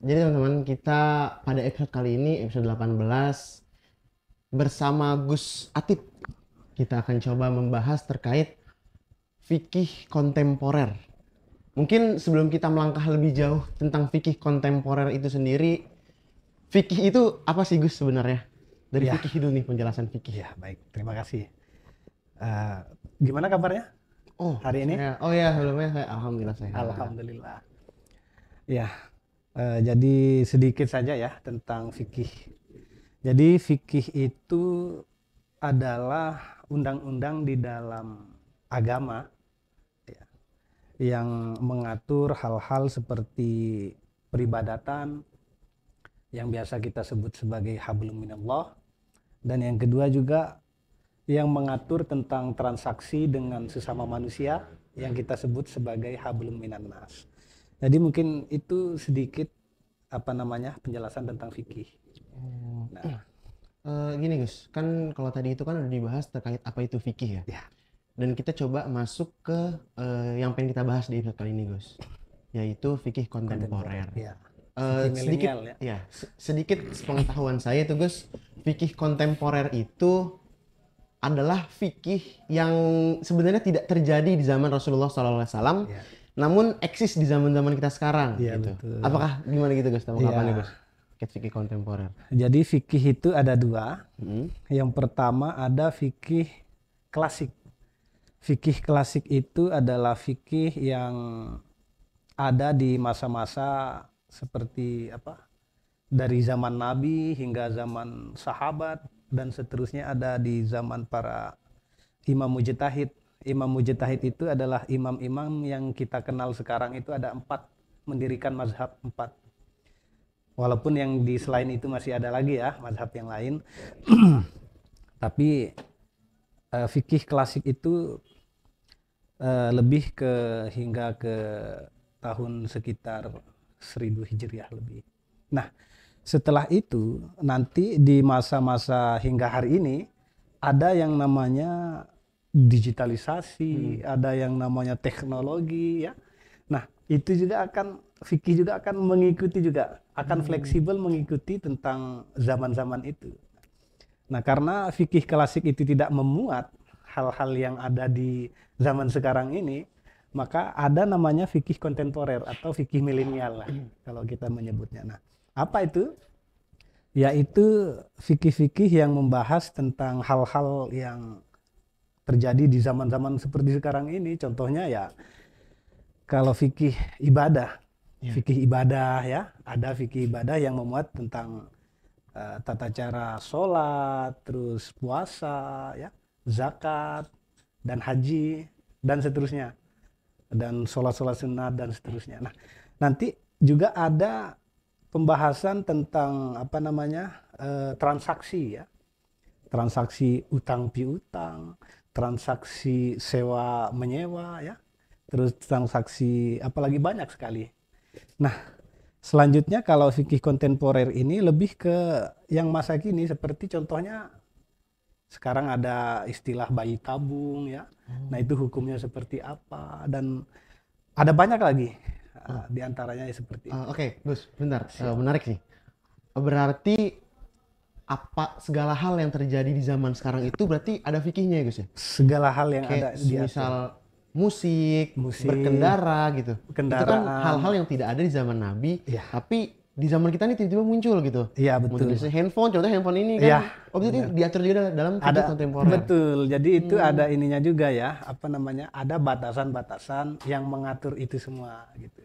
Jadi teman-teman, kita pada episode kali ini, episode 18, bersama Gus Atip, kita akan coba membahas terkait fikih kontemporer. Mungkin sebelum kita melangkah lebih jauh tentang fikih kontemporer itu sendiri, fikih itu apa sih Gus sebenarnya? Dari Ya, fikih dulu nih, penjelasan fikih. ya baik. Terima kasih. Eh, Gimana kabarnya Oh, hari ini? oh ya, sebelumnya saya alhamdulillah sehat. Alhamdulillah. Ya, jadi sedikit saja ya tentang fikih. Jadi fikih itu adalah undang-undang di dalam agama ya, yang mengatur hal-hal seperti peribadatan yang biasa kita sebut sebagai hablum minallah, dan yang kedua juga yang mengatur tentang transaksi dengan sesama manusia yang kita sebut sebagai hablum minannas. Jadi mungkin itu sedikit penjelasan tentang fikih. Oh. Nah, Gini Gus, kan kalau tadi itu kan udah dibahas terkait apa itu fikih ya. ya, Dan kita coba masuk ke yang pengen kita bahas di episode kali ini Gus, yaitu fikih kontemporer. kontemporer. Ya, fikih Sedikit milenial ya. ya, sedikit pengetahuan saya itu Gus, fikih kontemporer itu adalah fikih yang sebenarnya tidak terjadi di zaman Rasulullah SAW, Ya, namun eksis di zaman-zaman kita sekarang ya gitu. betul. Apakah gimana gitu Gus, tanggapannya Ya, Gus? Terkait fikih kontemporer. jadi fikih itu ada dua. Hmm. Yang pertama ada fikih klasik. Fikih klasik itu adalah fikih yang ada di masa-masa seperti dari zaman Nabi hingga zaman sahabat dan seterusnya, ada di zaman para imam mujtahid. Imam mujtahid itu adalah imam-imam yang kita kenal sekarang, itu ada 4, mendirikan mazhab 4. Walaupun yang di selain itu masih ada lagi ya mazhab yang lain. Tapi fikih klasik itu lebih ke hingga ke tahun sekitar 1000 Hijriah lebih. Nah, setelah itu nanti di masa-masa hingga hari ini ada yang namanya digitalisasi, ada yang namanya teknologi ya. Nah, itu juga akan fikih juga akan mengikuti, juga akan fleksibel mengikuti tentang zaman-zaman itu. Nah, karena fikih klasik itu tidak memuat hal-hal yang ada di zaman sekarang ini, maka ada namanya fikih kontemporer atau fikih milenial lah kalau kita menyebutnya. Nah, apa itu? Yaitu fikih-fikih yang membahas tentang hal-hal yang terjadi di zaman-zaman seperti sekarang ini. Contohnya ya, kalau fikih ibadah, Ya. fikih ibadah ya, ada fikih ibadah yang memuat tentang tata cara sholat, terus puasa, ya, zakat, dan haji, dan seterusnya, dan sholat-sholat sunat dan seterusnya. Nah, nanti juga ada pembahasan tentang transaksi ya, transaksi utang piutang, transaksi sewa menyewa ya, terus transaksi apalagi banyak sekali. Nah, selanjutnya kalau fikih kontemporer ini lebih ke yang masa kini, seperti contohnya sekarang ada istilah bayi tabung ya. Nah, itu hukumnya seperti apa, dan ada banyak lagi di antaranya seperti itu. Oke, Gus, bentar. Siap. Menarik sih. Berarti apa segala hal yang terjadi di zaman sekarang itu berarti ada fikihnya ya, Gus ya? Segala hal yang Kayak ada diatur. misal musik, Musik, berkendara gitu. Itu kan hal-hal kendaraan, yang tidak ada di zaman Nabi, ya, tapi di zaman kita ini tiba-tiba muncul gitu. iya Mungkin betul. dari handphone, contohnya handphone ini kan, Iya, itu benar. diatur juga dalam fikih Ada, kontemporer. betul. Jadi itu ada ininya juga ya, ada batasan-batasan yang mengatur itu semua gitu.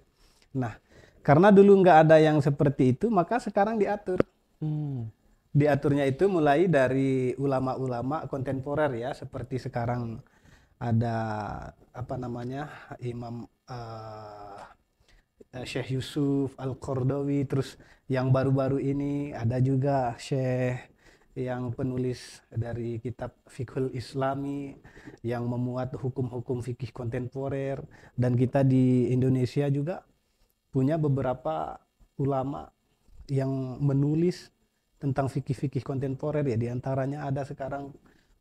Nah, karena dulu nggak ada yang seperti itu, maka sekarang diatur. Hmm. Diaturnya itu mulai dari ulama-ulama kontemporer ya, seperti sekarang ada Imam Syekh Yusuf Al-Qardawi, terus yang baru-baru ini ada juga Syekh yang penulis dari kitab Fiqhul Islami yang memuat hukum-hukum fikih kontemporer, dan kita di Indonesia juga punya beberapa ulama yang menulis tentang fikih-fikih kontemporer ya, diantaranya ada sekarang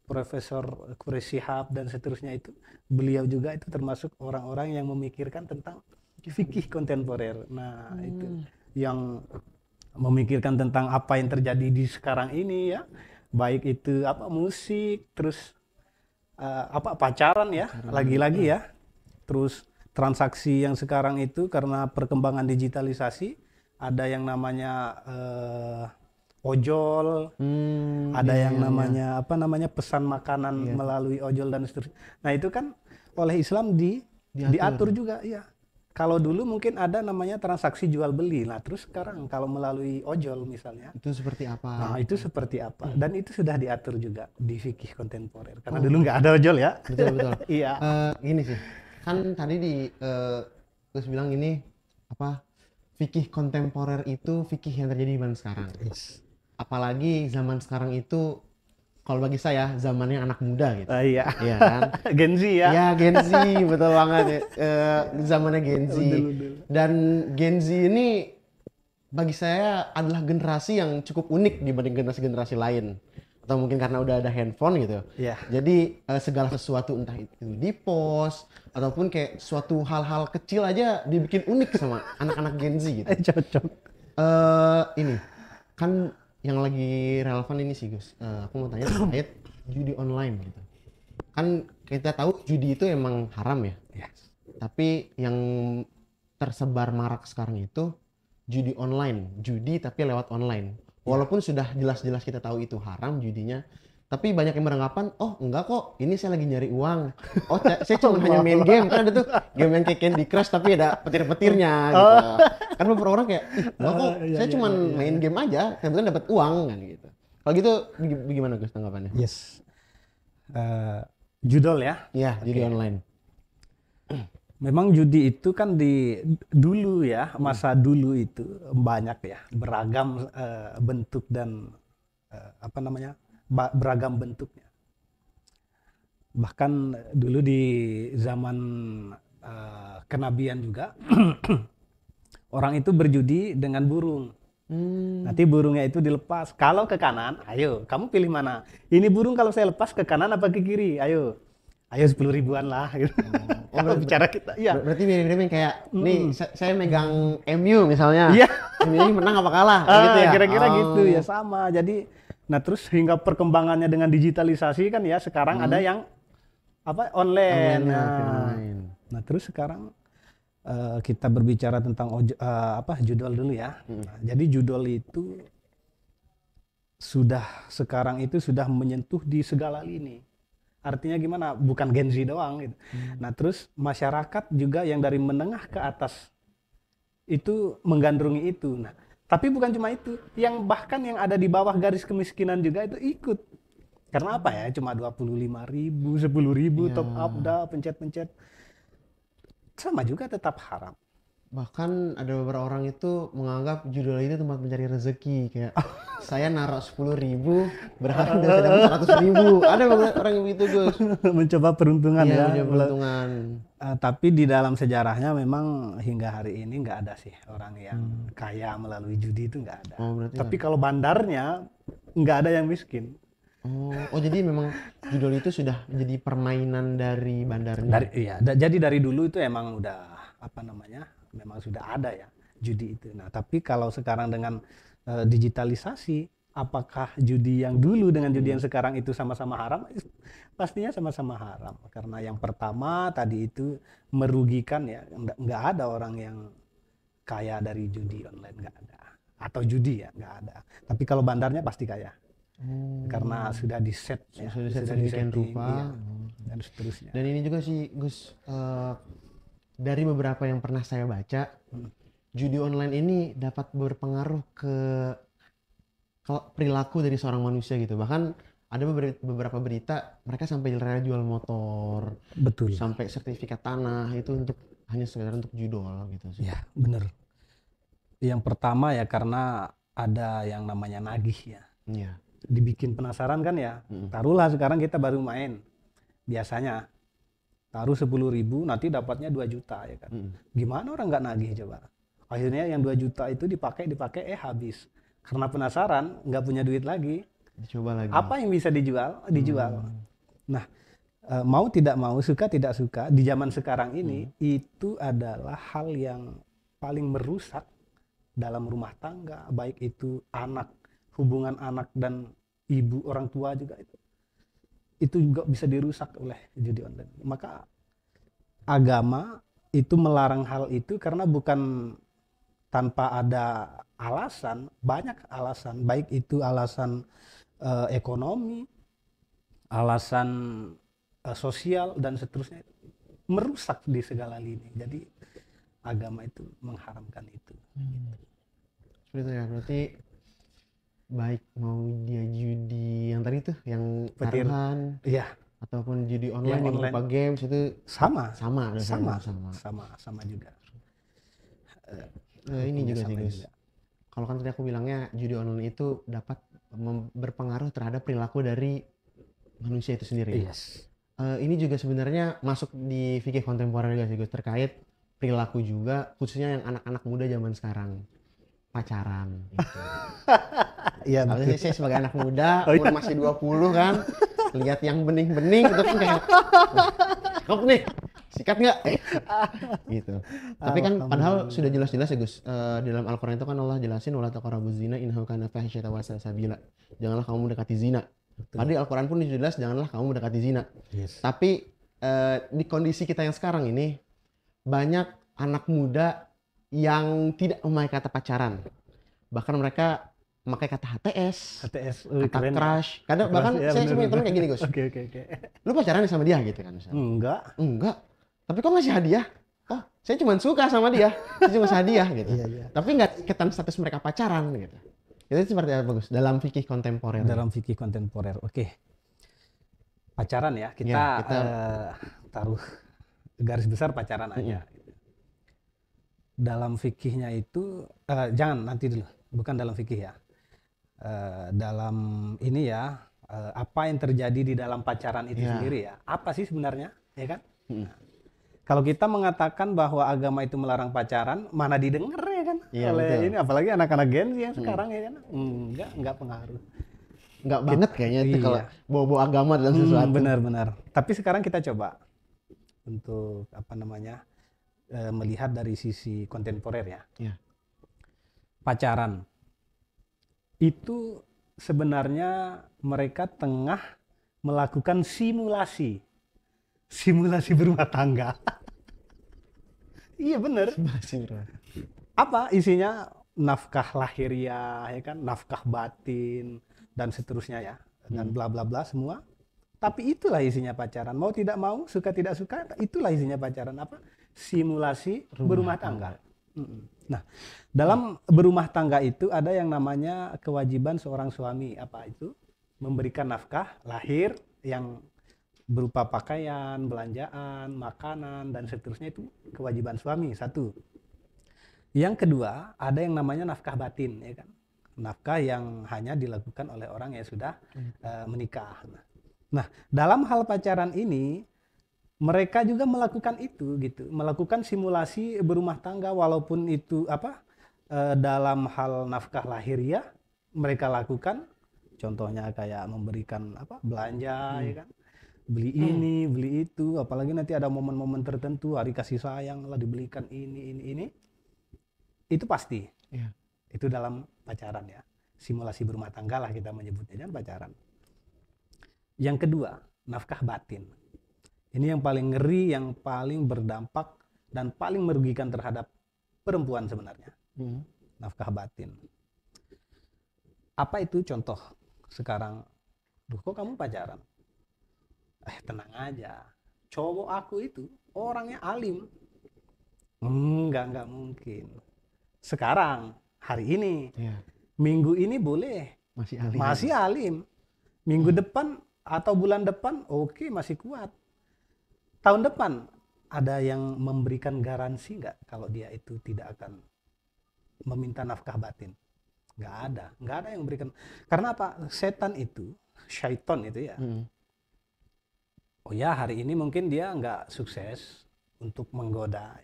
Profesor Quraish Shihab dan seterusnya. Itu beliau juga itu termasuk orang-orang yang memikirkan tentang fikih kontemporer. Nah, itu. yang memikirkan tentang apa yang terjadi di sekarang ini ya, baik itu apa musik, terus apa pacaran ya, lagi-lagi ya, terus transaksi yang sekarang itu karena perkembangan digitalisasi, ada yang namanya ojol, ada yang namanya apa namanya pesan makanan melalui ojol dan seterusnya. Nah itu kan oleh Islam diatur juga ya. Kalau dulu mungkin ada namanya transaksi jual beli. Nah, terus sekarang kalau melalui ojol misalnya, Itu seperti apa? nah itu seperti apa? Dan itu sudah diatur juga di fikih kontemporer. Karena dulu nggak ada ojol ya. Betul betul. Iya. Gini sih, kan tadi Gus bilang ini apa? Fikih kontemporer itu fikih yang terjadi di zaman sekarang. Yes. Apalagi zaman sekarang itu, kalau bagi saya zamannya anak muda gitu. Iya. Iya kan? Gen Z ya. Ya Gen Z, betul banget ya. Zamannya Gen Z. Betul. Dan Gen Z ini bagi saya adalah generasi yang cukup unik dibanding generasi-generasi lain. Atau mungkin karena udah ada handphone gitu. Iya. Jadi segala sesuatu entah itu di post ataupun kayak suatu hal-hal kecil aja dibikin unik sama anak-anak Gen Z gitu. Cocok. Ini kan yang lagi relevan ini sih Gus. Aku mau tanya terkait judi online gitu. Kan kita tahu judi itu emang haram ya. Yes. Tapi yang tersebar marak sekarang itu judi online, judi tapi lewat online. Walaupun sudah jelas-jelas kita tahu itu haram judinya, tapi banyak yang beranggapan, oh enggak kok, ini saya lagi nyari uang. Oh saya cuma hanya main game, kan ada tuh game yang kayak Candy Crush tapi ada petir-petirnya gitu. Kan beberapa orang kayak, enggak kok, saya cuma main game aja, kebetulan dapat uang kan gitu. Kalau gitu bagaimana Gus tanggapannya? Yes. Judol ya. Iya, judi online. Memang judi itu kan dulu ya, masa dulu itu banyak ya, beragam bentuk dan apa namanya, beragam bentuknya. Bahkan dulu di zaman kenabian juga, orang itu berjudi dengan burung. Nanti burungnya itu dilepas. Kalau ke kanan, ayo, kamu pilih mana? Ini burung kalau saya lepas ke kanan apa ke kiri? Ayo 10 ribuan lah. Gitu. Kalau bicara kita, ya. Berarti mirip-mirip kayak, nih saya megang MU misalnya. Iya. MU ini menang apa kalah? Gitu ya? Kira-kira gitu ya, sama. Jadi, nah terus hingga perkembangannya dengan digitalisasi kan ya, sekarang ada yang apa online. Nah terus sekarang kita berbicara tentang judol dulu ya. Nah, jadi judol itu sekarang itu sudah menyentuh di segala lini. Artinya gimana? Bukan Gen Z doang gitu. Nah, terus masyarakat juga yang dari menengah ke atas itu menggandrungi itu. Nah, tapi bukan cuma itu, bahkan yang ada di bawah garis kemiskinan juga itu ikut. Karena apa ya? Cuma 25.000, 10.000 top up dah, pencet-pencet. Sama juga tetap haram. Bahkan ada beberapa orang itu menganggap judul itu tempat mencari rezeki, kayak saya naruh 10.000 berharap dapat 100.000. Ada orang yang begitu Gus. Mencoba peruntungan ya. Mencoba peruntungan. Tapi di dalam sejarahnya memang hingga hari ini nggak ada sih orang yang kaya melalui judi, itu nggak ada. Tapi kalau bandarnya nggak ada yang miskin. Oh jadi memang judul itu sudah menjadi permainan dari bandarnya. Jadi dari dulu itu emang udah apa namanya? Memang sudah ada ya judi itu. Nah, tapi kalau sekarang dengan digitalisasi, apakah judi yang dulu dengan judi yang sekarang itu sama-sama haram? Pastinya sama-sama haram. Karena yang pertama tadi itu merugikan ya. Nggak ada orang yang kaya dari judi online, nggak ada. Atau judi ya, nggak ada. Tapi kalau bandarnya pasti kaya. Karena sudah di-set ya. Sudah di-set rupa. Dan seterusnya. Dan ini juga sih Gus, dari beberapa yang pernah saya baca, judi online ini dapat berpengaruh ke perilaku dari seorang manusia gitu. Bahkan ada beberapa berita mereka sampai rela jual motor, betul, sampai sertifikat tanah itu hanya sekedar untuk judol gitu sih. Ya bener. Yang pertama ya karena ada yang namanya nagih ya. Iya. Dibikin penasaran kan ya. Taruhlah sekarang kita baru main, biasanya taruh 10.000 nanti dapatnya 2 juta ya kan. Gimana orang nggak nagih coba? Akhirnya yang 2 juta itu dipakai habis. Karena penasaran, nggak punya duit lagi. Dicoba lagi. Apa yang bisa dijual? Nah, mau tidak mau, suka tidak suka, di zaman sekarang ini itu adalah hal yang paling merusak dalam rumah tangga, baik itu anak, hubungan anak dan ibu orang tua juga itu juga bisa dirusak oleh judi online. Maka agama itu melarang hal itu karena bukan tanpa ada alasan, banyak alasan, baik itu alasan ekonomi, alasan sosial dan seterusnya, merusak di segala lini. Jadi agama itu mengharamkan itu. Seperti itu ya, berarti baik mau dia judi yang tadi tuh, yang Petir. taruhan, Iya, ataupun judi online yang online. berupa games, itu sama dosanya sama juga. Ini Hukumnya juga sih sama Gus, juga. kalau kan tadi aku bilangnya judi online itu dapat berpengaruh terhadap perilaku dari manusia itu sendiri. Yes. Ini juga sebenarnya masuk di fikih kontemporer juga sih Gus, terkait perilaku juga, khususnya yang anak-anak muda zaman sekarang, pacaran gitu. Iya, Kalau betul. saya sebagai anak muda, Oh, iya. umur masih 20 kan, lihat yang bening-bening itu kan kayak, cakep nih, sikat nggak? Gitu. Tapi kan padahal sudah jelas-jelas ya Gus, di dalam Al-Quran itu kan Allah jelasin, wala taqrabuz zina innahu kana fahisyatan wa sa'a sabila. Janganlah kamu mendekati zina. Padahal di Al-Quran pun jelas, janganlah kamu mendekati zina. Yes. Tapi di kondisi kita yang sekarang ini, banyak anak muda yang tidak memakai kata pacaran. Bahkan mereka memakai kata HTS, kata keren. crush. Kadang Crush, bahkan ya, saya bener, punya teman kayak gini Gus. Oke. Lu pacaran nih sama dia gitu kan misalnya. Enggak. Tapi kok ngasih hadiah? Oh, saya cuma suka sama dia. Saya cuma ngasih hadiah gitu. Iya. Tapi nggak ikatan status mereka pacaran gitu. Itu seperti apa Gus? Dalam fikih kontemporer. Dalam fikih kontemporer. Oke. Pacaran ya, kita, Ya, kita taruh garis besar pacaran aja. Dalam fikihnya itu jangan nanti dulu, bukan dalam fikih ya. Dalam ini ya, apa yang terjadi di dalam pacaran itu sendiri ya. Apa sih sebenarnya, ya kan? Nah, kalau kita mengatakan bahwa agama itu melarang pacaran, mana didengar ya kan? Iya, Oleh betul. ini, apalagi anak-anak Gen Z yang sekarang ya kan? Enggak pengaruh. nggak banget kayaknya itu Iya. kalau bawa-bawa agama dalam sesuatu. Benar. Tapi sekarang kita coba untuk melihat dari sisi kontemporer ya. Iya. Pacaran itu sebenarnya mereka tengah melakukan simulasi berumah tangga. Iya bener. Masih bro. Apa isinya? Nafkah lahiriah, ya kan, nafkah batin dan seterusnya ya, dan bla bla bla semua. Tapi itulah isinya pacaran. Mau tidak mau, suka tidak suka, itulah isinya pacaran. Apa? Simulasi berumah tangga. Nah, dalam berumah tangga itu ada yang namanya kewajiban seorang suami. Apa itu? Memberikan nafkah lahir yang berupa pakaian, belanjaan, makanan dan seterusnya, itu kewajiban suami. Satu. Yang kedua, ada yang namanya nafkah batin, ya kan? Nafkah yang hanya dilakukan oleh orang yang sudah menikah. Nah, dalam hal pacaran ini mereka juga melakukan itu gitu, melakukan simulasi berumah tangga, walaupun itu dalam hal nafkah lahiriah mereka lakukan, contohnya kayak memberikan belanja, ya kan? Beli ini, beli itu, apalagi nanti ada momen-momen tertentu, hari kasih sayang lah dibelikan ini. Itu pasti. Iya. Itu dalam pacaran ya. Simulasi berumah tangga lah kita menyebutnya, dan pacaran. Yang kedua, nafkah batin. Ini yang paling ngeri, yang paling berdampak dan paling merugikan terhadap perempuan sebenarnya. Nafkah batin. Apa itu contoh? Sekarang, kok kamu pacaran? Tenang aja. Cowok aku itu orangnya alim. Enggak mungkin. Sekarang, hari ini, minggu ini boleh. Masih alim. Minggu depan atau bulan depan, oke, masih kuat. Tahun depan, ada yang memberikan garansi nggak kalau dia itu tidak akan meminta nafkah batin? Nggak ada yang memberikan. Karena apa? Setan itu, syaiton itu ya. Oh ya, hari ini mungkin dia nggak sukses untuk menggoda.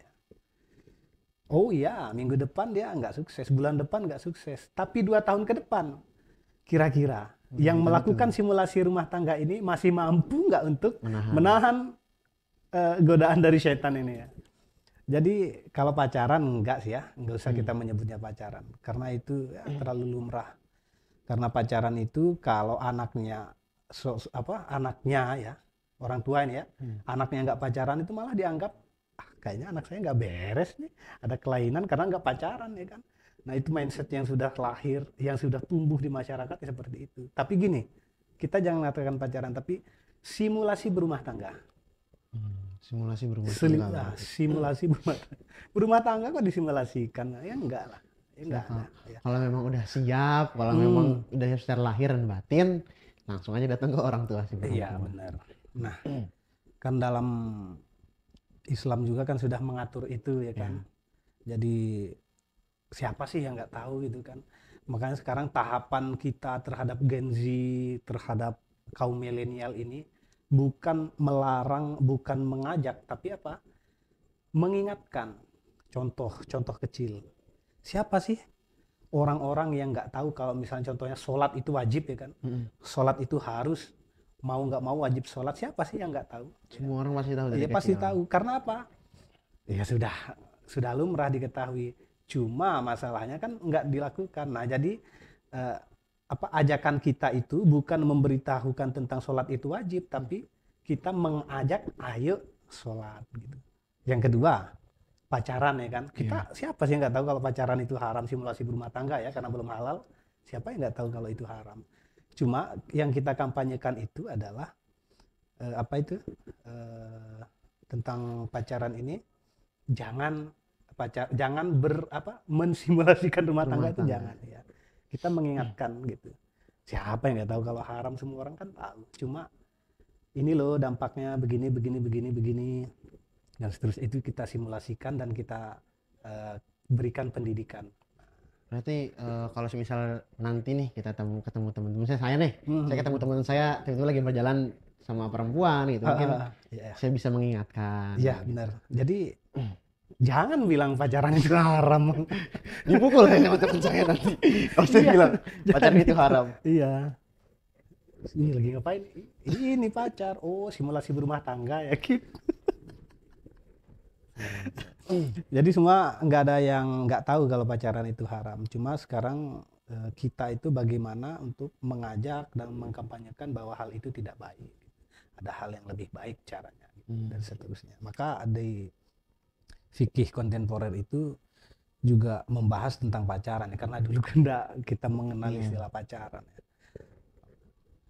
Oh iya, minggu depan dia nggak sukses, bulan depan nggak sukses. Tapi 2 tahun ke depan, kira-kira yang melakukan simulasi rumah tangga ini masih mampu nggak untuk menahan godaan dari setan ini ya. Jadi kalau pacaran enggak sih ya, enggak usah kita menyebutnya pacaran karena itu ya, terlalu lumrah. Karena pacaran itu kalau anaknya anaknya ya, orang tua ini ya, anaknya nggak pacaran itu malah dianggap kayaknya anak saya nggak beres nih, ada kelainan karena nggak pacaran ya kan. Nah itu mindset yang sudah lahir, yang sudah tumbuh di masyarakat ya seperti itu. Tapi gini, kita jangan mengatakan pacaran, tapi simulasi berumah tangga. Simulasi berumah tangga. Simulasi berumah tangga kok disimulasikan? Ya enggak lah. Ya enggak ada. Ya. Kalau memang udah siap, kalau memang udah siap secara lahir dan batin, langsung aja datang ke orang tua sih. Iya benar. Nah, kan dalam Islam juga kan sudah mengatur itu ya kan. Jadi siapa sih yang nggak tahu gitu kan. Makanya sekarang tahapan kita terhadap Gen Z, terhadap kaum milenial ini bukan melarang, bukan mengajak, tapi apa? Mengingatkan. Contoh kecil. Siapa sih orang-orang yang nggak tahu kalau misalnya contohnya sholat itu wajib ya kan? Sholat itu harus, mau nggak mau wajib sholat. Siapa sih yang nggak tahu? Semua orang pasti tahu dari Ya kecil. pasti tahu. Karena apa? Ya sudah lumrah diketahui. Cuma masalahnya kan nggak dilakukan. Nah jadi ajakan kita itu bukan memberitahukan tentang sholat itu wajib, tapi kita mengajak ayo sholat gitu. Yang kedua, pacaran ya kan. Kita siapa sih yang nggak tahu kalau pacaran itu haram, simulasi berumah tangga ya, karena belum halal. Siapa yang nggak tahu kalau itu haram? Cuma yang kita kampanyekan itu adalah tentang pacaran ini jangan mensimulasikan rumah tangga itu jangan ya. Kita mengingatkan gitu. Siapa yang nggak tahu kalau haram, semua orang kan tahu. Cuma ini loh dampaknya begini dan seterusnya itu kita simulasikan dan kita berikan pendidikan. Berarti kalau misal nanti nih kita ketemu teman-teman saya nih, saya ketemu teman saya tiba-tiba lagi berjalan sama perempuan gitu, mungkin saya bisa mengingatkan. Iya benar. Jadi jangan bilang pacaran itu haram. Dipukul ya sama teman saya nanti. Kalau saya bilang pacaran itu haram. Iya. Ini lagi ngapain? Ini pacar. Oh, simulasi berumah tangga ya gitu. Jadi semua nggak ada yang nggak tahu kalau pacaran itu haram. Cuma sekarang kita itu bagaimana untuk mengajak dan mengkampanyekan bahwa hal itu tidak baik. Ada hal yang lebih baik caranya dan seterusnya. Maka ada fikih kontemporer itu juga membahas tentang pacaran ya, karena dulu kan kita mengenal istilah pacaran ya.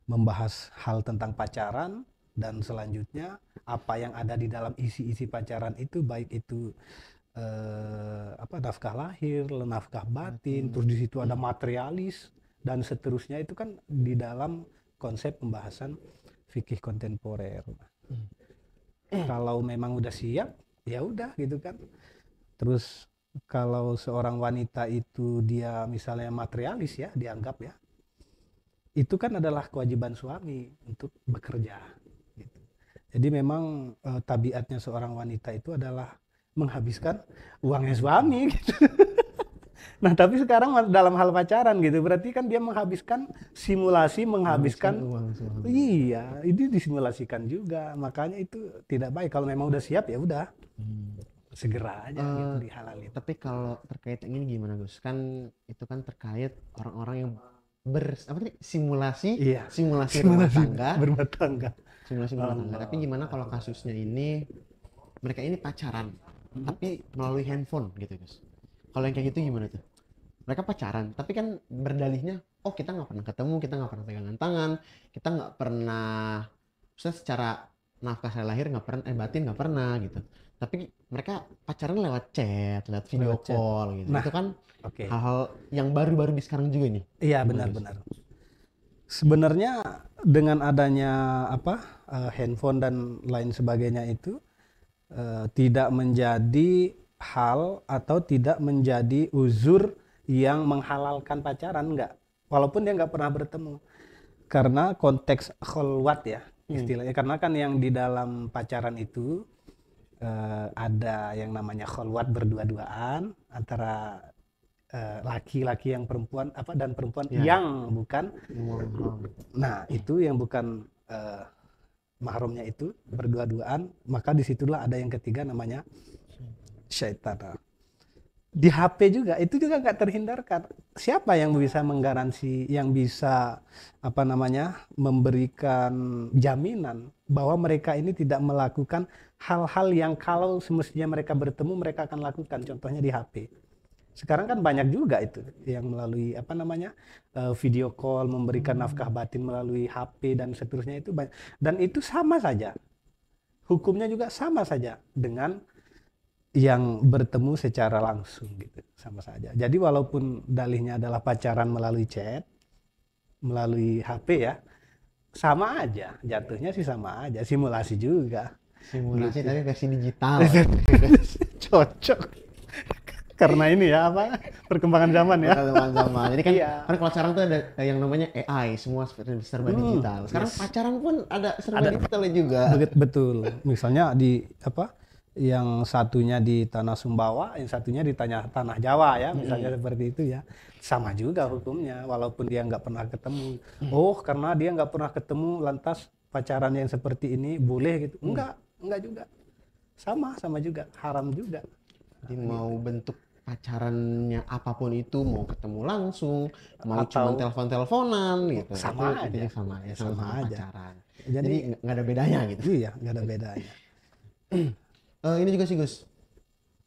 Membahas hal tentang pacaran dan selanjutnya apa yang ada di dalam isi-isi pacaran itu, baik itu nafkah lahir, nafkah batin, terus di situ ada materialis dan seterusnya, itu kan di dalam konsep pembahasan fikih kontemporer. Kalau memang udah siap ya udah gitu kan. Terus kalau seorang wanita itu dia misalnya materialis ya, dianggap ya, itu kan adalah kewajiban suami untuk bekerja gitu. Jadi memang tabiatnya seorang wanita itu adalah menghabiskan uangnya suami gitu. Nah tapi sekarang dalam hal pacaran gitu, berarti kan dia menghabiskan menghabiskan uang suami. Iya, ini disimulasikan juga. Makanya itu tidak baik. Kalau memang udah siap ya udah. Segera aja gitu dihalalin. Tapi kalau terkait yang ini gimana Gus? Kan itu kan terkait orang-orang yang simulasi rumah tangga. Simulasi rumah tangga. Tapi gimana kalau kasusnya ini mereka ini pacaran tapi melalui handphone gitu Gus? Kalau yang kayak gitu gimana tuh? Mereka pacaran tapi kan berdalihnya, oh kita nggak pernah ketemu, kita nggak pernah pegangan tangan, kita nggak pernah, secara nafkah saya lahir nggak pernah, batin nggak pernah gitu. Tapi mereka pacaran lewat chat, lewat video call gitu. Nah, itu kan hal-hal yang baru-baru di sekarang juga nih. Iya benar-benar. Sebenarnya dengan adanya handphone dan lain sebagainya itu tidak menjadi hal atau tidak menjadi uzur yang menghalalkan pacaran, enggak. Walaupun dia nggak pernah bertemu. Karena konteks kholwat ya istilahnya. Karena kan yang di dalam pacaran itu ada yang namanya kholwat berdua-duaan antara laki-laki yang perempuan dan perempuan yang bukan. Nah itu yang bukan mahramnya itu berdua-duaan, maka disitulah ada yang ketiga namanya syaitan. Di HP juga itu juga nggak terhindarkan. Siapa yang bisa menggaransi, yang bisa apa namanya memberikan jaminan bahwa mereka ini tidak melakukan hal-hal yang kalau semestinya mereka bertemu mereka akan lakukan. Contohnya di HP. Sekarang kan banyak juga itu yang melalui apa namanya video call, memberikan nafkah batin melalui HP dan seterusnya itu banyak. Dan itu sama saja. Hukumnya juga sama saja dengan yang bertemu secara langsung gitu, sama saja. Jadi walaupun dalihnya adalah pacaran melalui chat, melalui HP ya, sama aja, jatuhnya sih sama aja, simulasi juga. Simulasi Gitu. tapi versi digital. Cocok. Karena ini ya apa perkembangan zaman ya. Perkembangan zaman. Jadi kan, Iya. kan kalau sekarang tuh ada yang namanya AI, semua serba digital. Sekarang Yes. pacaran pun ada serba Ada. digitalnya juga. Betul. Misalnya di apa? Yang satunya di tanah Sumbawa, yang satunya di tanah Jawa ya, misalnya seperti itu ya. Sama juga hukumnya, walaupun dia nggak pernah ketemu. Oh, karena dia nggak pernah ketemu, lantas pacaran yang seperti ini boleh gitu? Enggak juga. Sama juga, haram juga. Jadi mau bentuk pacarannya apapun itu, mau ketemu langsung, mau Atau cuma telepon-teleponan gitu. sama Itu aja. intinya sama ya, Sama sama-sama aja. pacaran. Jadi Jadi nggak ada bedanya gitu. iya, nggak ada bedanya. Ini juga sih Gus,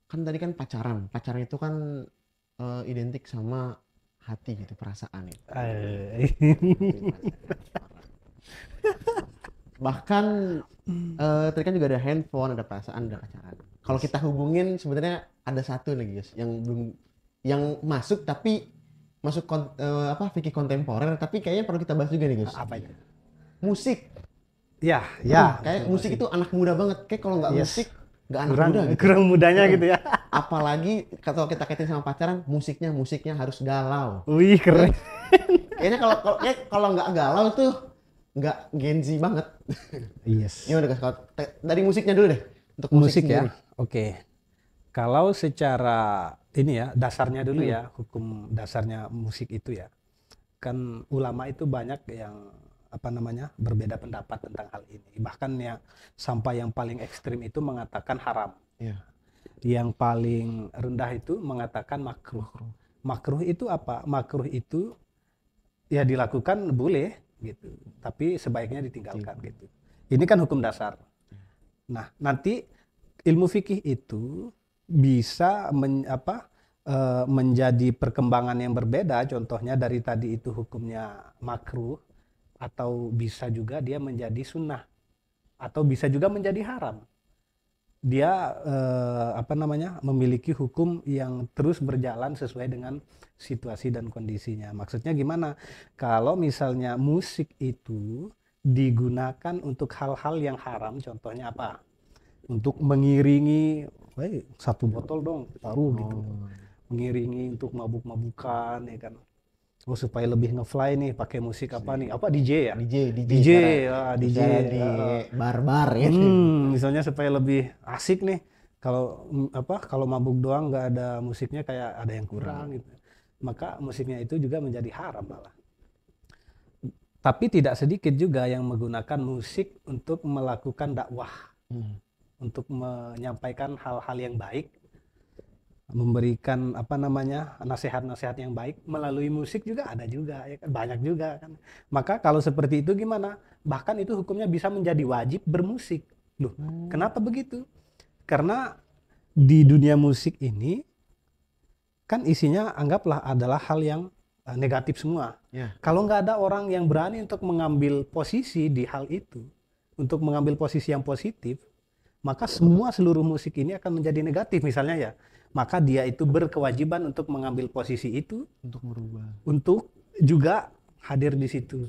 kan tadi kan pacaran. Pacaran itu kan identik sama hati gitu, perasaan itu. Bahkan tadi kan juga ada handphone, ada perasaan, ada pacaran. Kalau kita hubungin sebenarnya ada satu nih Gus, yang belum, yang masuk tapi masuk apa fikih kontemporer, tapi kayaknya perlu kita bahas juga nih Gus. Apa itu? Musik. Ya, ya. Kayak betul, musik itu anak muda banget. Kayak kalau nggak Yes. musik nggak anak kurang muda gitu. kurang mudanya gitu ya. Apalagi kalau kita kaitin sama pacaran, musiknya harus galau. Wih, keren. Kayaknya kalau nggak galau tuh nggak Gen Z banget. Yes. Gimana Gus? Kalau dari musiknya dulu deh. Untuk Musik sendiri. ya. Oke. Kalau secara ini ya, dasarnya dulu ya, hukum dasarnya musik itu ya. Kan ulama itu banyak yang apa namanya? Berbeda pendapat tentang hal ini. Bahkan ya sampai yang paling ekstrim itu mengatakan haram. Iya. Yang paling rendah itu mengatakan makruh. Makruh itu apa? Makruh itu ya dilakukan boleh gitu, tapi sebaiknya ditinggalkan gitu. Ini kan hukum dasar. Nah, nanti ilmu fikih itu bisa menjadi perkembangan yang berbeda. Contohnya dari tadi itu hukumnya makruh, atau bisa juga dia menjadi sunnah, atau bisa juga menjadi haram. Dia memiliki hukum yang terus berjalan sesuai dengan situasi dan kondisinya. Maksudnya gimana? Kalau misalnya musik itu digunakan untuk hal-hal yang haram, contohnya apa? Untuk mengiringi, satu botol dong, taruh gitu. Mengiringi untuk mabuk-mabukan, ya kan? Oh, supaya lebih ngefly nih, pakai musik apa nih? Apa DJ ya? DJ di bar-bar gitu. Misalnya supaya lebih asik nih. Kalau kalau mabuk doang nggak ada musiknya kayak ada yang kurang gitu. Maka musiknya itu juga menjadi haram malah. Tapi tidak sedikit juga yang menggunakan musik untuk melakukan dakwah, untuk menyampaikan hal-hal yang baik, memberikan nasihat-nasihat yang baik melalui musik juga ada juga ya kan, banyak juga kan. Maka kalau seperti itu gimana? Bahkan itu hukumnya bisa menjadi wajib bermusik. Loh, kenapa begitu? Karena di dunia musik ini kan isinya anggaplah adalah hal yang negatif semua. Ya. Kalau nggak ada orang yang berani untuk mengambil posisi di hal itu, untuk mengambil posisi yang positif, maka seluruh musik ini akan menjadi negatif misalnya ya. Maka dia itu berkewajiban untuk mengambil posisi itu, Untuk merubah. untuk juga hadir di situ,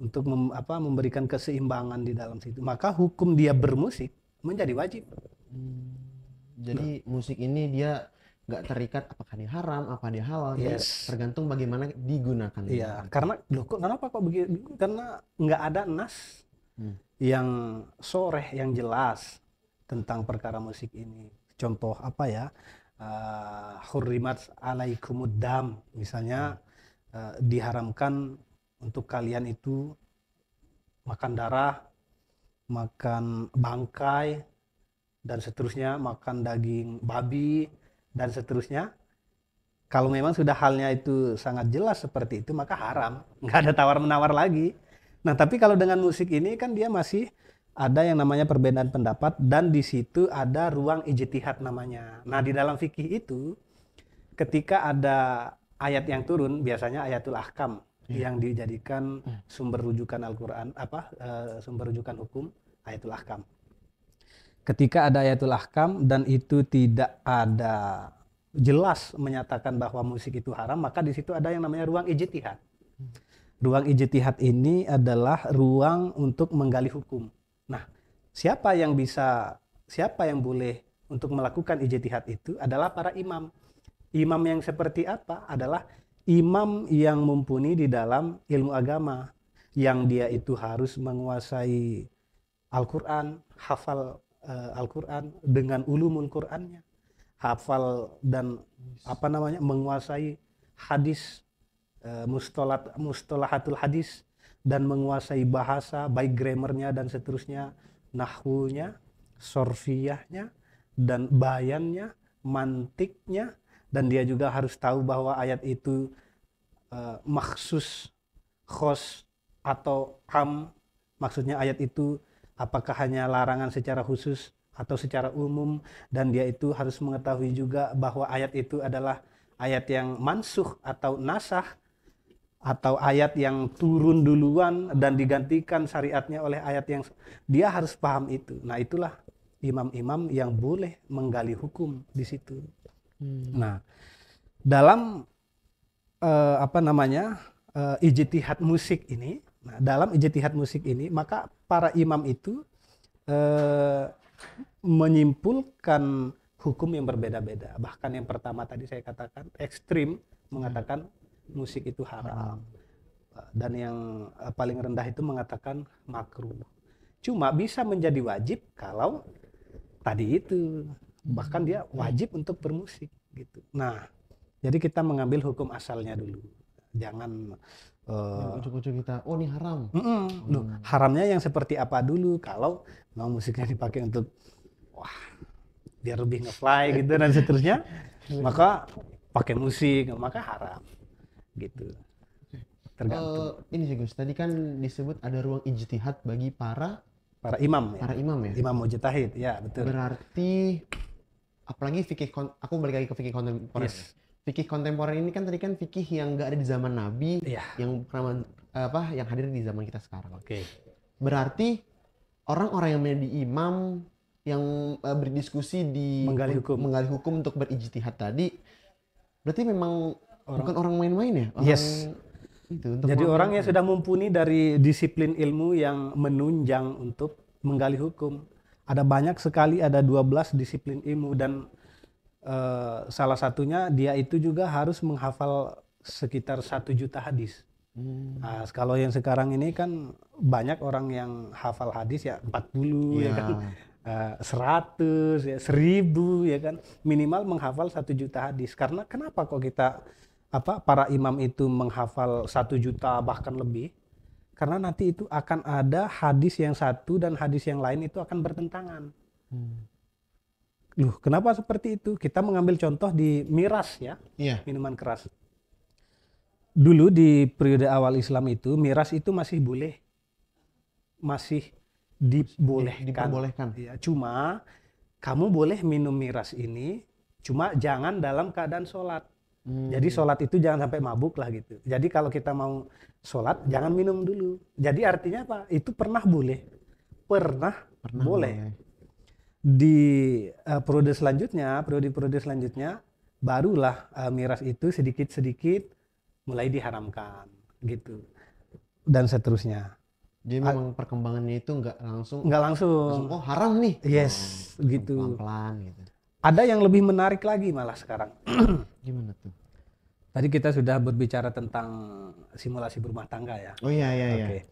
untuk memberikan keseimbangan di dalam situ. Maka hukum dia bermusik menjadi wajib. Jadi musik ini dia nggak terikat apakah dia haram, apa dia halal, jadi Yes. tergantung bagaimana digunakan. Iya, karena loh kenapa kok begitu? Karena nggak ada nas yang soreh, yang jelas tentang perkara musik ini. Contoh apa ya? Hurrimat alaikumuddam, misalnya diharamkan untuk kalian itu makan darah, makan bangkai, dan seterusnya, makan daging babi dan seterusnya. Kalau memang sudah halnya itu sangat jelas seperti itu, maka haram, nggak ada tawar-menawar lagi. Nah, tapi kalau dengan musik ini kan dia masih ada yang namanya perbedaan pendapat, dan di situ ada ruang ijtihad namanya. Nah, di dalam fikih itu, ketika ada ayat yang turun, biasanya ayatul ahkam yang dijadikan sumber rujukan Al-Quran, sumber rujukan hukum, ayatul ahkam. Ketika ada ayatul ahkam dan itu tidak ada jelas menyatakan bahwa musik itu haram, maka di situ ada yang namanya ruang ijtihad. Ruang ijtihad ini adalah ruang untuk menggali hukum. Nah, siapa yang boleh untuk melakukan ijtihad itu adalah para imam. Imam yang seperti apa? Adalah imam yang mumpuni di dalam ilmu agama, yang dia itu harus menguasai Al-Quran, hafal Al-Quran dengan ulumul Qurannya, hafal dan menguasai hadis, mustalahatul hadis, dan menguasai bahasa baik grammarnya dan seterusnya, nahwunya, sorfiyahnya, dan bayannya, mantiknya, dan dia juga harus tahu bahwa ayat itu maksus, khos, atau am. Maksudnya ayat itu apakah hanya larangan secara khusus atau secara umum, dan dia itu harus mengetahui juga bahwa ayat itu adalah ayat yang mansukh atau nasakh, atau ayat yang turun duluan dan digantikan syariatnya oleh ayat yang, dia harus paham itu. Nah, itulah imam-imam yang boleh menggali hukum di situ. Nah, dalam ijtihad musik ini, maka para imam itu menyimpulkan hukum yang berbeda-beda. Bahkan yang pertama tadi saya katakan ekstrim, mengatakan musik itu haram, dan yang paling rendah itu mengatakan makruh. Cuma bisa menjadi wajib kalau tadi itu, bahkan dia wajib untuk bermusik gitu. Nah, jadi kita mengambil hukum asalnya dulu, jangan ujung-ujung kita, oh ini haram. Loh, haramnya yang seperti apa dulu? Kalau mau musiknya dipakai untuk biar lebih nge-fly gitu dan seterusnya, maka pakai musik, maka haram gitu. Tergantung. Ini sih Gus, tadi kan disebut ada ruang ijtihad bagi para imam ya. Para imam ya. Imam mujtahid, ya betul. Berarti apalagi aku balik lagi ke fikih kontemporer. Yes. Fikih kontemporer ini kan tadi kan fikih yang nggak ada di zaman Nabi, yang pernah yang hadir di zaman kita sekarang. Oke. Berarti orang-orang yang menjadi imam, yang berdiskusi di menggali hukum untuk berijtihad tadi, berarti memang bukan orang main-main ya? Yes. Jadi orang yang sudah mumpuni dari disiplin ilmu yang menunjang untuk menggali hukum. Ada banyak sekali, ada 12 disiplin ilmu, dan salah satunya dia itu juga harus menghafal sekitar 1 juta hadis. Nah, kalau yang sekarang ini kan banyak orang yang hafal hadis ya 40 ya kan, 100 ya, 1000 ya kan, minimal menghafal 1 juta hadis. Karena kenapa kok kita para imam itu menghafal 1 juta bahkan lebih? Karena nanti itu akan ada hadis yang satu dan hadis yang lain itu akan bertentangan. Loh, kenapa seperti itu? Kita mengambil contoh di miras ya, minuman keras. Dulu di periode awal Islam itu, miras itu masih boleh. Masih diperbolehkan. Ya, cuma kamu boleh minum miras ini, cuma jangan dalam keadaan sholat. Jadi sholat itu jangan sampai mabuk lah gitu. Jadi kalau kita mau sholat, jangan minum dulu. Jadi artinya apa? Itu pernah boleh. Pernah boleh. Di periode selanjutnya, barulah miras itu sedikit-sedikit mulai diharamkan gitu. Dan seterusnya. Jadi memang perkembangannya itu nggak langsung oh haram nih. Yes, gitu. Pelan-pelan gitu. Ada yang lebih menarik lagi malah sekarang. Gimana tuh? Tadi kita sudah berbicara tentang simulasi berumah tangga ya. Oh iya. Okay.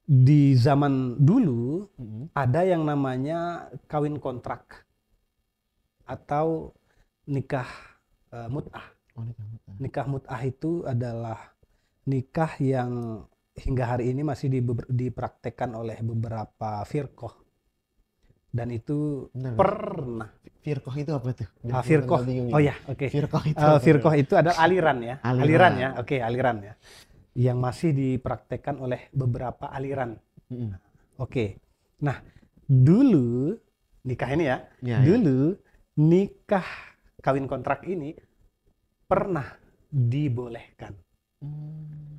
Di zaman dulu ada yang namanya kawin kontrak atau nikah mut'ah. Nikah mut'ah itu adalah nikah yang hingga hari ini masih dipraktekkan oleh beberapa firqah. dan itu Bentar, pernah. firqah itu apa tuh? Biar Firqah. teman-teman bingung Oh ini. ya, oke. Firqah itu apa? Firqah itu adalah aliran ya. Aliran. Ya. Oke, aliran ya. Yang masih dipraktekkan oleh beberapa aliran. Mm-mm. Oke. Nah, dulu nikah ini ya. Ya, ya. Dulu nikah kawin kontrak ini pernah dibolehkan.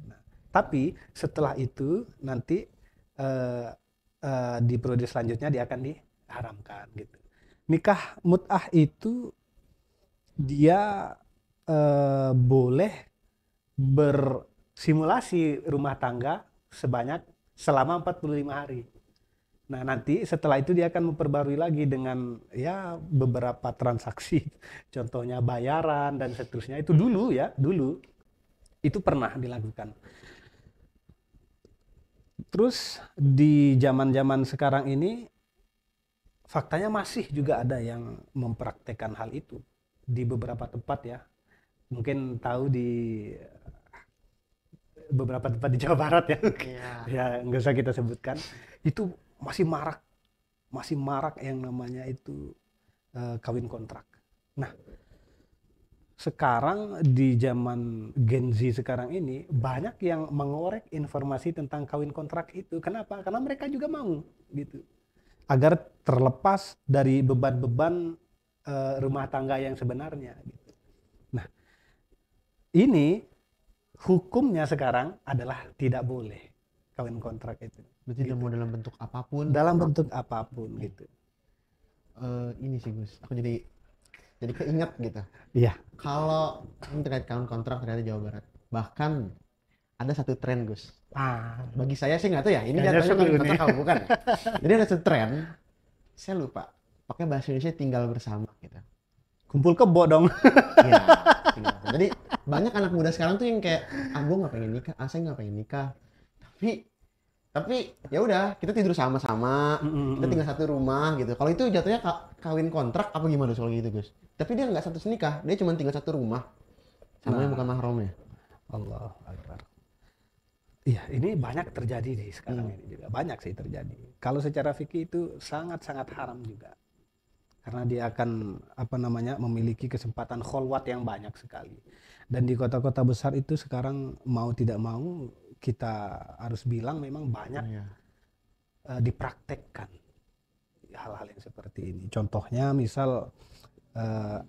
Nah, tapi setelah itu nanti di periode selanjutnya dia akan diharamkan gitu. Nikah mut'ah itu dia boleh bersimulasi rumah tangga selama 45 hari. Nah, nanti setelah itu dia akan memperbarui lagi dengan ya beberapa transaksi, contohnya bayaran dan seterusnya. Itu dulu itu pernah dilakukan. Terus di zaman-zaman sekarang ini faktanya masih juga ada yang mempraktekkan hal itu di beberapa tempat ya. Mungkin tahu di beberapa tempat di Jawa Barat ya. Iya. Ya, nggak usah kita sebutkan. Itu masih marak yang namanya itu kawin kontrak. Nah, sekarang di zaman Gen Z sekarang ini banyak yang mengorek informasi tentang kawin kontrak itu. Kenapa? Karena mereka juga mau gitu. Agar terlepas dari beban-beban rumah tangga yang sebenarnya gitu. Nah, ini hukumnya sekarang adalah tidak boleh kawin kontrak itu. Berarti Gitu. mau dalam bentuk apapun. Dalam bentuk apapun gitu. Ini sih Gus, aku jadi keinget gitu. Iya. Kalau ini terkait kawin kontrak ternyata Jawa Barat. Bahkan ada satu tren Gus. Bagi saya sih nggak tahu ya. Ini Kayaknya jatuhnya seru kawin nih. kontrak apa bukan? Ya? Jadi ada satu tren. Saya lupa. Pakai bahasa Indonesia tinggal bersama gitu. Kumpul kebo dong. Iya. Jadi banyak anak muda sekarang tuh yang kayak, gue nggak pengen nikah, saya nggak pengen nikah. Tapi ya udah kita tidur sama-sama, kita tinggal satu rumah gitu. Kalau itu jatuhnya kawin kontrak apa gimana soal gitu Gus? Tapi dia nggak satu nikah, dia cuma tinggal satu rumah, sama yang bukan mahramnya. Allah Akbar. Iya, ini banyak terjadi di sekarang ini juga. Banyak sih terjadi. Kalau secara fikih itu sangat-sangat haram juga. Karena dia akan memiliki kesempatan kholwat yang banyak sekali. Dan di kota-kota besar itu sekarang mau tidak mau kita harus bilang memang banyak dipraktekkan hal-hal yang seperti ini. Contohnya misal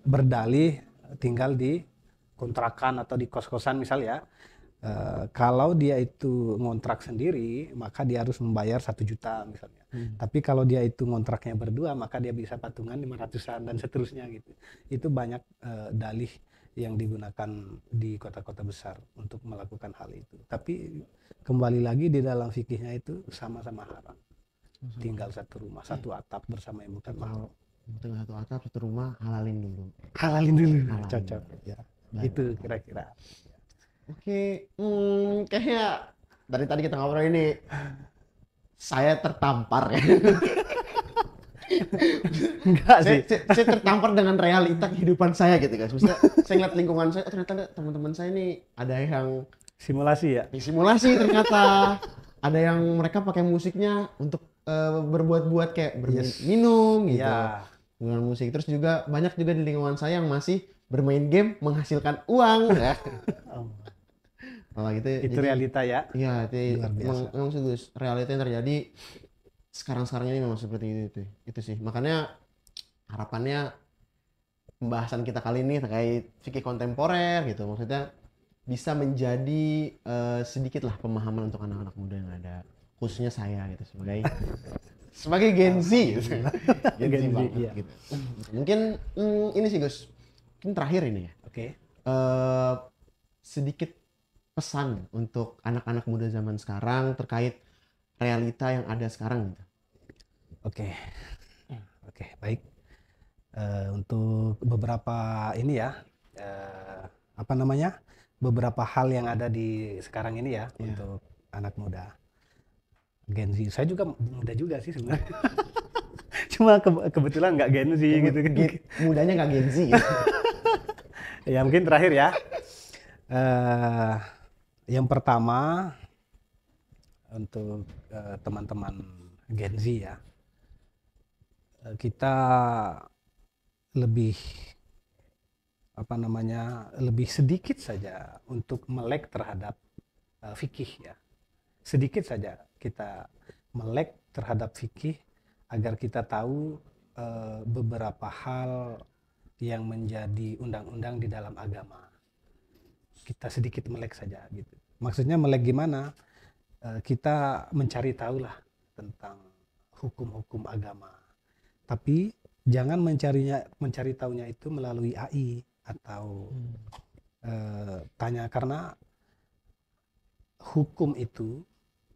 berdalih tinggal di kontrakan atau di kos-kosan misal ya. Kalau dia itu ngontrak sendiri maka dia harus membayar 1 juta misalnya. Tapi kalau dia itu ngontraknya berdua maka dia bisa patungan 500-an dan seterusnya gitu. Itu banyak dalih yang digunakan di kota-kota besar untuk melakukan hal itu. Tapi kembali lagi di dalam fikihnya itu sama-sama haram. Tinggal satu rumah, satu atap bersama yang bukan mahram. Tinggal satu atap, satu rumah, halalin dulu. Halalin dulu. Cocok. Ya. Itu kira-kira. Oke, kayaknya dari tadi kita ngobrol ini saya tertampar ya. Enggak sih. Saya tertampar dengan realita kehidupan saya gitu guys. Maksudnya saya ngeliat lingkungan saya, ternyata teman-teman saya ini ada yang simulasi ya. Simulasi ternyata. Ada yang mereka pakai musiknya untuk berbuat-buat kayak minum gitu. Dengan musik. Terus juga banyak juga di lingkungan saya yang masih bermain game menghasilkan uang. Oh, gitu. Itu jadi, realita ya. Iya, memang realita yang terjadi sekarang ini memang seperti itu sih. Makanya harapannya pembahasan kita kali ini terkait fikih kontemporer gitu, maksudnya bisa menjadi sedikit lah pemahaman untuk anak-anak muda yang ada, khususnya saya gitu sebagai Gen Z gitu. Gen Z banget iya. gitu. Mungkin ini sih Gus, mungkin terakhir ini ya. Oke. Sedikit pesan untuk anak-anak muda zaman sekarang terkait realita yang ada sekarang gitu. Oke, baik. Untuk beberapa ini ya, beberapa hal yang ada di sekarang ini ya, untuk anak muda Gen Z. Saya juga muda juga sih sebenarnya. Cuma kebetulan nggak Gen Z gitu kan. Mudanya nggak Gen Z gitu. Ya mungkin terakhir ya. Yang pertama untuk teman-teman Gen Z ya, kita lebih lebih sedikit saja untuk melek terhadap fikih ya. Sedikit saja kita melek terhadap fikih agar kita tahu beberapa hal yang menjadi undang-undang di dalam agama. Kita sedikit melek saja gitu. Maksudnya melek gimana? Kita mencari tahu lah tentang hukum-hukum agama. Tapi jangan mencari tahunya itu melalui AI atau tanya, karena hukum itu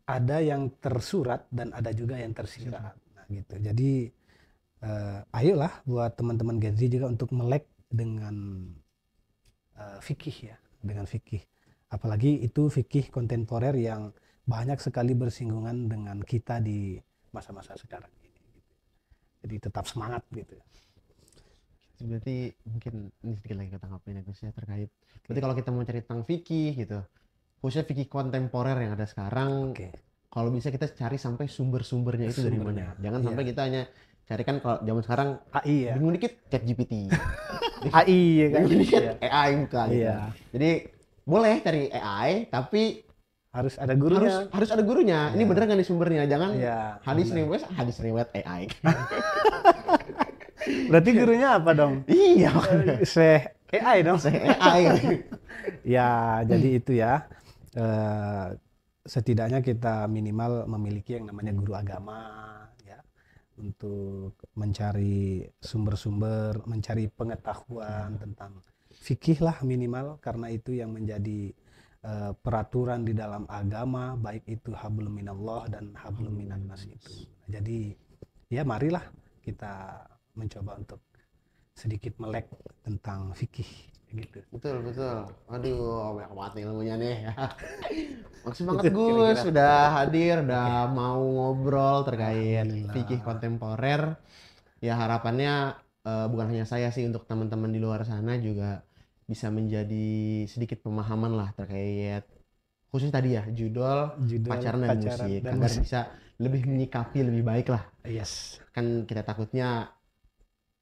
ada yang tersurat dan ada juga yang tersirat. Nah, gitu. Jadi ayolah buat teman-teman Gen Z juga untuk melek dengan fikih ya, dengan fikih. Apalagi itu fikih kontemporer yang banyak sekali bersinggungan dengan kita di masa-masa sekarang ini. Gitu. Jadi tetap semangat gitu. Berarti mungkin ini sedikit lagi kita tanggapin ya Gus ya, terkait. Berarti kalau kita mau cari tentang fikih gitu, khususnya fikih kontemporer yang ada sekarang, kalau bisa kita cari sampai sumber-sumbernya itu dari mana. Jangan sampai kita hanya cari, kan kalau zaman sekarang AI ya. Bingung dikit ChatGPT. AI ya kan. Bingung dikit AI buka gitu. Jadi boleh cari AI tapi harus ada gurunya. Harus ada gurunya. Ini bener nggak nih sumbernya? Jangan hadis riwayat AI. Berarti gurunya apa dong? Iya. AI dong. AI. Ya, jadi itu ya. Setidaknya kita minimal memiliki yang namanya guru agama ya, untuk mencari sumber-sumber, mencari pengetahuan tentang fikih lah minimal, karena itu yang menjadi peraturan di dalam agama, baik itu hablum minallah dan hablum minan nas itu. Jadi ya marilah kita mencoba untuk sedikit melek tentang fikih gitu. Betul. Aduh, banyak banget nih ilmunya nih. Makasih banget Gus sudah hadir, udah mau ngobrol terkait fikih kontemporer. Ya harapannya bukan hanya saya sih, untuk teman-teman di luar sana juga bisa menjadi sedikit pemahaman lah terkait khusus tadi ya judul pacaran dan musik, agar bisa lebih menyikapi lebih baik lah. Yes. Kan kita takutnya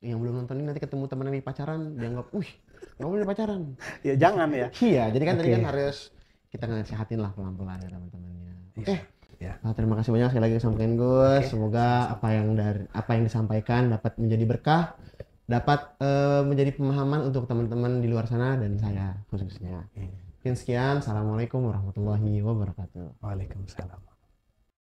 yang belum nonton ini nanti ketemu teman yang pacaran dianggap, nggak boleh pacaran. Ya jangan ya. Iya, jadi kan tadi kan harus kita nasihatin lah pelan-pelan ya teman-temannya. Oke. Ya. Terima kasih banyak sekali lagi sampaikan Gus. Semoga apa yang disampaikan dapat menjadi berkah, dapat menjadi pemahaman untuk teman-teman di luar sana dan saya khususnya. Mungkin sekian. Assalamualaikum warahmatullahi wabarakatuh. Waalaikumsalam.